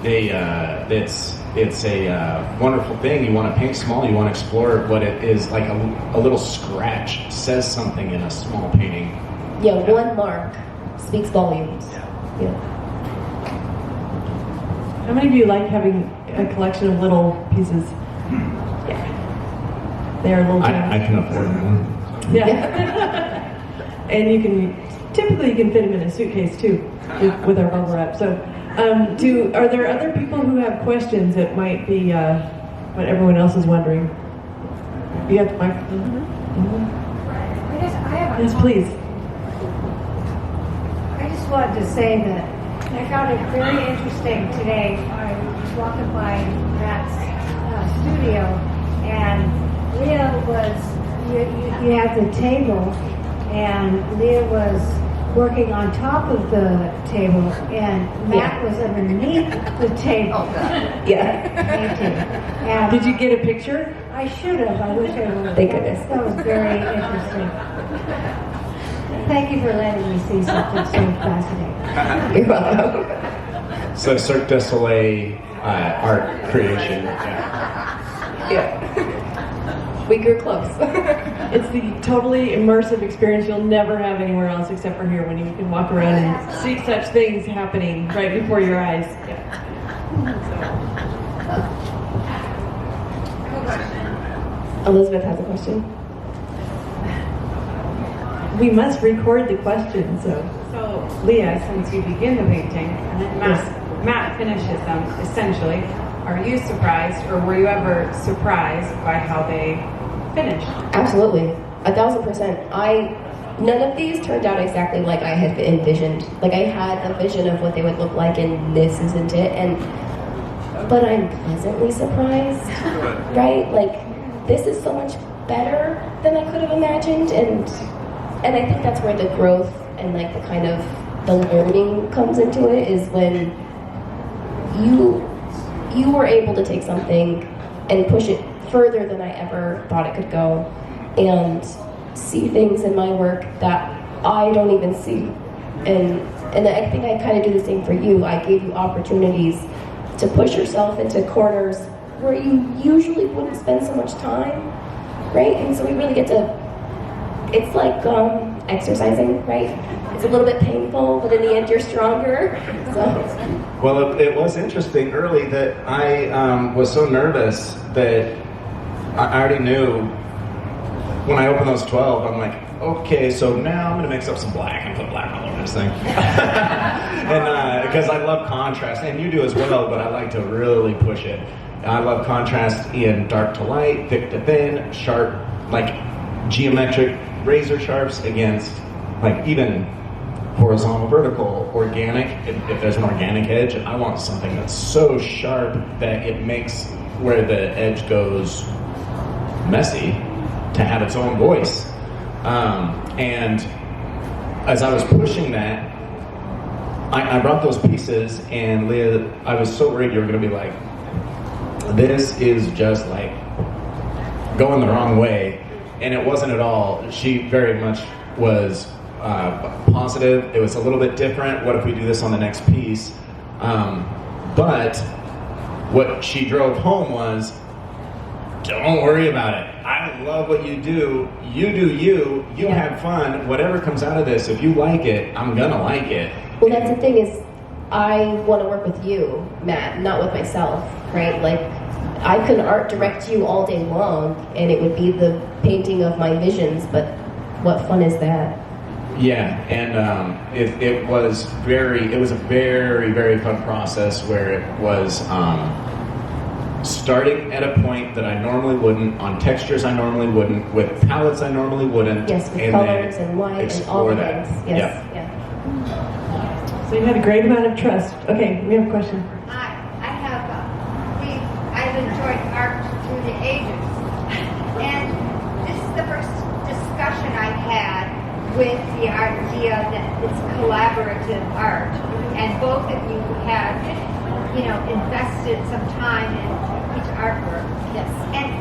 it's a wonderful thing. You want to paint small, you want to explore what it is. Like a little scratch says something in a small painting. Yeah, one mark speaks volumes. Yeah. How many of you like having a collection of little pieces? Yeah. They are little I tiny. can afford one. Yeah. And you can fit them in a suitcase too with our bubble wrap. So are there other people who have questions that might be what everyone else is wondering? You have the microphone? Yes, please. I just wanted to say that I found it very interesting today. I was walking by Matt's studio, and Leah was, you had the table, and Leah was working on top of the table, and Matt was underneath the table Yeah. painting. And Did you get a picture? I should have. I wish I would have. Thank goodness. That was very interesting. Thank you for letting me see something so fascinating. You're welcome. So Cirque du Soleil art creation. Yeah. We grew close. It's the totally immersive experience you'll never have anywhere else except for here, when you can walk around and see such things happening right before your eyes. Yeah. Elizabeth has a question. We must record the question, so. So, Leah, since you begin the painting and then Matt finishes them, essentially, are you surprised, or were you ever surprised by how they finished? Absolutely, 1000%. None of these turned out exactly like I had envisioned. Like, I had a vision of what they would look like, and this isn't it. But I'm pleasantly surprised, right? Like, this is so much better than I could have imagined, and I think that's where the growth and like the kind of the learning comes into it, is when you were able to take something and push it further than I ever thought it could go, and see things in my work that I don't even see. And I think I kind of do the same for you. I gave you opportunities to push yourself into corners where you usually wouldn't spend so much time, right? And so we really get to, it's like exercising, right? It's a little bit painful, but in the end you're stronger. So. Well, it was interesting early that I was so nervous that I already knew when I opened those 12, I'm like, okay, so now I'm gonna mix up some black and put black all over this thing. And because I love contrast, and you do as well, but I like to really push it. I love contrast in dark to light, thick to thin, sharp, like geometric razor sharps against like even horizontal, vertical, organic. If there's an organic edge, I want something that's so sharp that it makes where the edge goes messy to have its own voice. And as I was pushing that, I brought those pieces, and Leah, I was so worried you were going to be like, this is just like going the wrong way. And it wasn't at all. She very much was positive. It was a little bit different. What if we do this on the next piece? But what she drove home was, don't worry about it. I love what you do. You do you. You have fun. Whatever comes out of this, if you like it, I'm gonna like it. Well, that's the thing, is I want to work with you, Matt, not with myself, right? Like, I can art direct you all day long, and it would be the painting of my visions, but what fun is that? Yeah, and it was a very, very fun process where it was starting at a point that I normally wouldn't, on textures I normally wouldn't, with palettes I normally wouldn't. Yes, with and colors and white and all the that. things. Yes, Yeah. So you had a great amount of trust. Okay, we have a question. I've enjoyed art through the ages, and this is the first discussion I've had with the idea that it's collaborative art, and both of you have, invested some time in each artwork. yes. And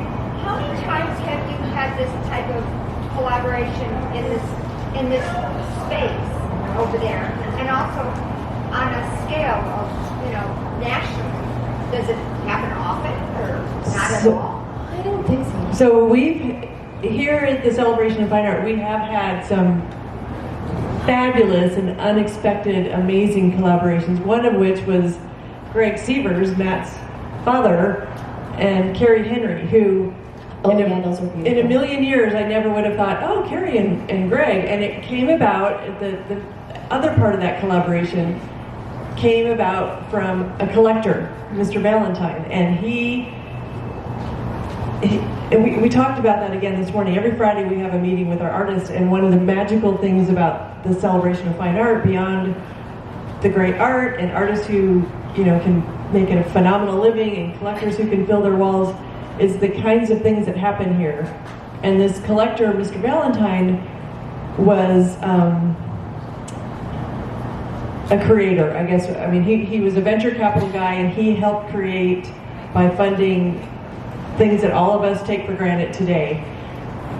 how many times have you had this type of collaboration in this space over there, and also on a scale of, national? Does it happen often, or not at all? I don't think so. So here at the Celebration of Fine Art, we have had some fabulous and unexpected, amazing collaborations, one of which was Greg Sievers, Matt's father, and Carrie Henry, who Oh, yeah, those were beautiful. in a million years I never would have thought, oh, Carrie and Greg. And it came about, the other part of that collaboration came about from a collector, Mr. Valentine, and we talked about that again this morning. Every Friday we have a meeting with our artists, and one of the magical things about the Celebration of Fine Art, beyond the great art and artists who can make a phenomenal living and collectors who can fill their walls, is the kinds of things that happen here. And this collector, Mr. Valentine, was a creator, I guess. I mean, he was a venture capital guy, and he helped create by funding things that all of us take for granted today.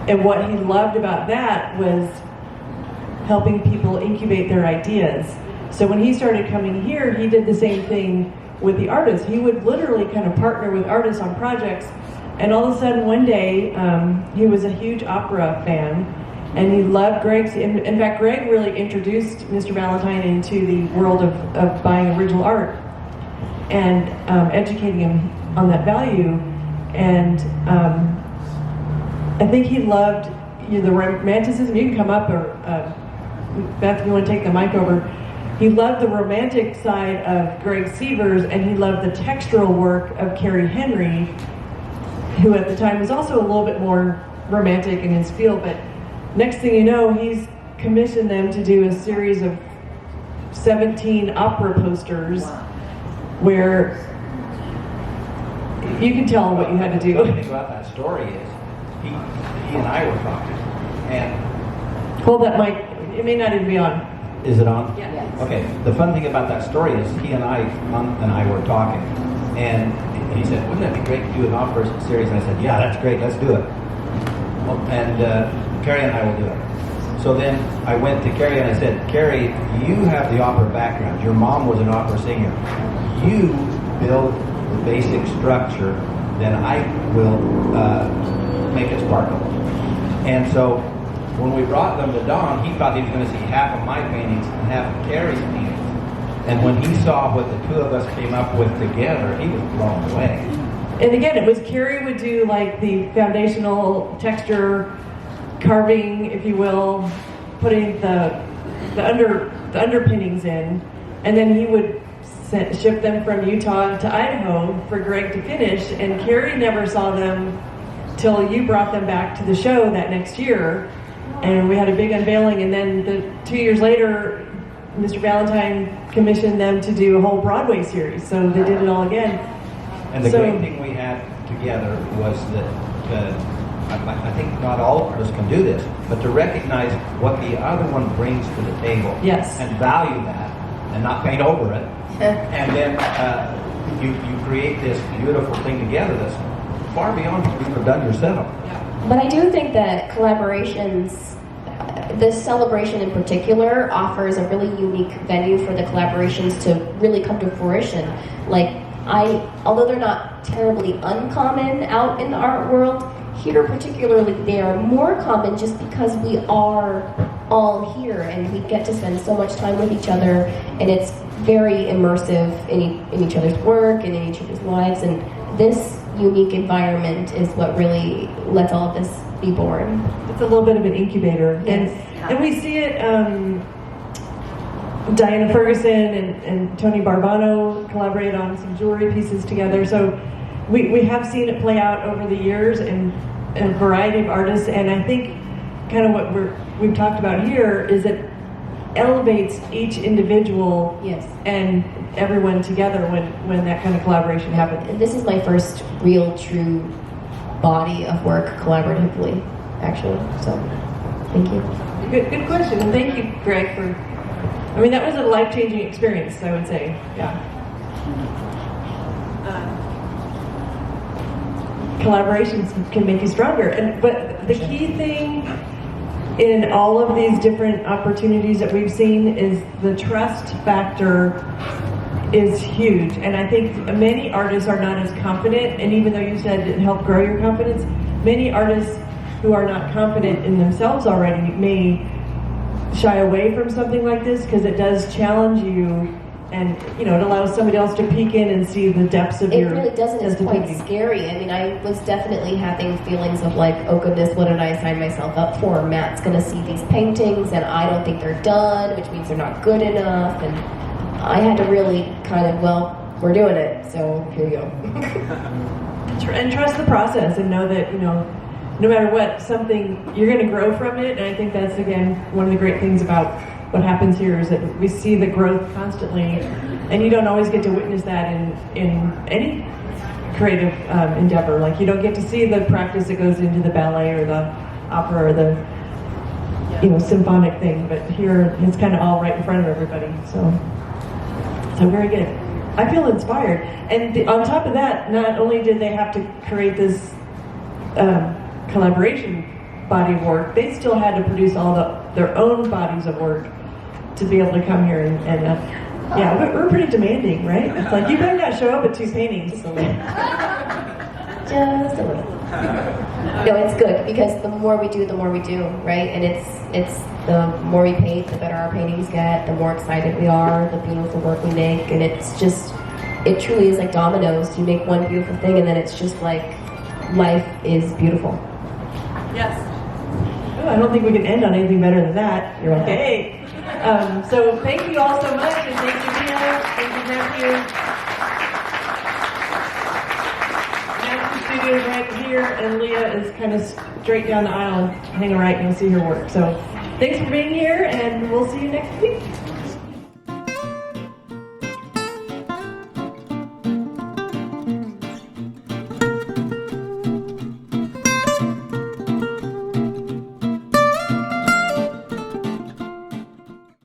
And what he loved about that was helping people incubate their ideas. So when he started coming here, he did the same thing with the artists. He would literally kind of partner with artists on projects. And all of a sudden one day, he was a huge opera fan, and he loved Greg's. In fact, Greg really introduced Mr. Valentine into the world of buying original art and educating him on that value. And I think he loved the romanticism. You can come up, or Beth, if you want to take the mic over. He loved the romantic side of Greg Sievers, and he loved the textural work of Carrie Henry, who at the time was also a little bit more romantic in his field. But next thing you know, he's commissioned them to do a series of 17 opera posters where you can tell what you had to do. The thing about that story is he and I were talking, and Hold that mic. It may not even be on. is it on? Yeah. Okay. The fun thing about that story is he and I were talking, and he said, "Wouldn't it be great to do an opera series?" And I said, "Yeah, that's great. Let's do it." And Carrie and I will do it. So then I went to Carrie and I said, "Carrie, you have the opera background. Your mom was an opera singer. You build the basic structure, then I will make it sparkle." And so when we brought them to Don, he thought he was going to see half of my paintings and half of Carrie's paintings. And when he saw what the two of us came up with together, he was blown away. And again, it was Carrie would do like the foundational texture carving, if you will, putting the underpinnings in, and then he would ship them from Utah to Idaho for Greg to finish. And Carrie never saw them till you brought them back to the show that next year, and we had a big unveiling. And then 2 years later, Mr. Valentine commissioned them to do a whole Broadway series, so they did it all again. And the great thing we had together was that I think not all artists can do this, but to recognize what the other one brings to the table. Yes. And value that, and not paint over it. And then you create this beautiful thing together that's far beyond what you've ever done yourself. But I do think that collaborations, this celebration in particular, offers a really unique venue for the collaborations to really come to fruition. Like, although they're not terribly uncommon out in the art world, here particularly they are more common just because we are all here and we get to spend so much time with each other, and it's very immersive in each other's work and in each other's lives. And this unique environment is what really lets all of this be born. It's a little bit of an incubator. Yes. And we see it, Diana Ferguson and Tony Barbano collaborated on some jewelry pieces together. So we have seen it play out over the years in a variety of artists. And I think kind of what we've talked about here is it elevates each individual and everyone together when that kind of collaboration happens. And this is my first real true body of work collaboratively, actually. So thank you. Good question. And thank you, Greg, for, I mean, that was a life-changing experience, I would say. Yeah. Collaborations can make you stronger. But the key thing in all of these different opportunities that we've seen is the trust factor is huge. And I think many artists are not as confident, and even though you said it helped grow your confidence, many artists who are not confident in themselves already may shy away from something like this because it does challenge you, and it allows somebody else to peek in and see the depths of your. It really doesn't. It's quite scary. I mean, I was definitely having feelings of like, oh goodness, what did I sign myself up for? Matt's going to see these paintings and I don't think they're done, which means they're not good enough. And I had to really kind of, we're doing it, so here you go. And trust the process and know that, no matter what, you're going to grow from it. And I think that's, again, one of the great things about what happens here is that we see the growth constantly, and you don't always get to witness that in any creative endeavor. Like, you don't get to see the practice that goes into the ballet or the opera or the symphonic thing, but here it's kind of all right in front of everybody. So So very good. I feel inspired. And on top of that, not only did they have to create this collaboration body of work, they still had to produce all their own bodies of work to be able to come here and yeah, we're pretty demanding, right? It's like, you better not show up with 2 paintings. Just a little. Just a little. No, it's good because the more we do, right? And it's the more we paint, the better our paintings get, the more excited we are, the beautiful work we make, and it's just, it truly is like dominoes. You make one beautiful thing and then it's just like, life is beautiful. Yes. Oh, I don't think we can end on anything better than that. You're welcome. Okay. So thank you all so much, and thank you, Leah. Thank you, Matthew. Matthew's studio is right here, and Leah is kind of straight down the aisle. Hang a right, and you'll see her work. So thanks for being here, and we'll see you next week.